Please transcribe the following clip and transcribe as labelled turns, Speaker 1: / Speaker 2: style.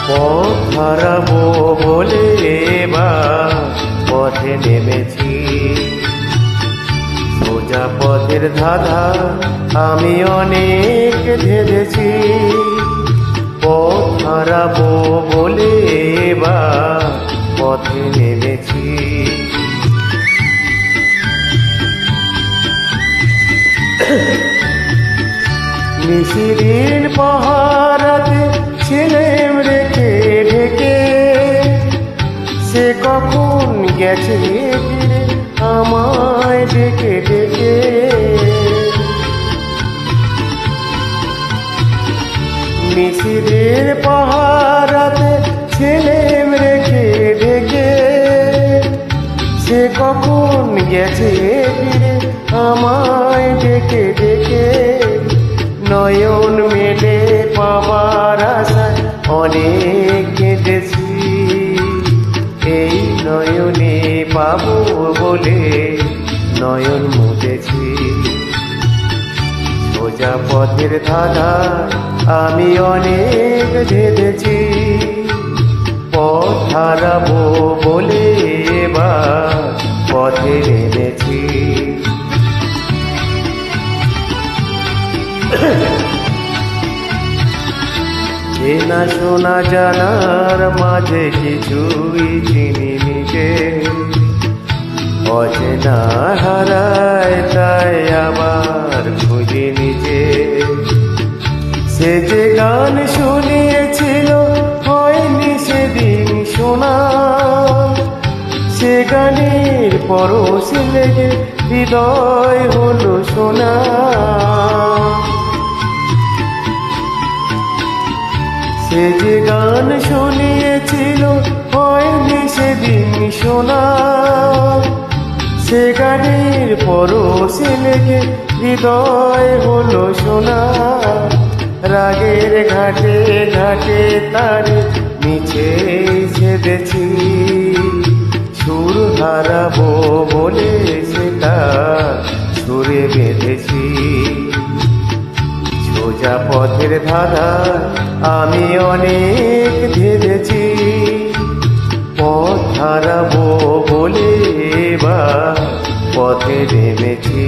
Speaker 1: পথ হারাবো বলে এবার পথে নেমেছি, সোজা পথের ধাঁধা আমি অনেক ধেড়েছি। পথ হারাবো বলে এবার পথে নেমেছি। নিশিদিন পাহারাতে ছিলেম রেখে ঢেকে, সে কখন গেছে ফিরে আমায় ডেকে ডেকে। নিশিদিন পাহারাতে ছিলেম রেখে ঢেকে, সে কখন গেছে ফিরে আমায় ডেকে ডেকে। নয়ন মেলে পাবার আশায় অনেক কেঁদেছি, এই নয়নে পাবো বলে নয়ন মুদেছি। সোজা পথের ধাঁধা আমি অনেক ধেড়েছি, পথ হারাবো বলে এবার পথে নেমেছি। চেনা শোনা জানার মাঝে কিছুই চিনি নিজে, অচেনা হারায় তাই আবার খুঁজি নিজে। সে যে গান শুনিয়েছিল হয়নি সেদিন শোনা, সে গানের পরশ লেগে হৃদয় হলো সোনা। সে যে গান শুনিয়েছিল হয়নি সেদিন শোনা, সে গানের পরশ লেগে হৃদয় হলো সোনা। রাগের ঘাটে ঘাটে তার মিছে ছেদেছি, সুর হারাবো বলে সেটা সুরে বেঁধেছি। সোজা পথের ধাঁধা আমি অনেক ধেড়েছি, পথ হারাবো বলে এবার পথে নেমেছি।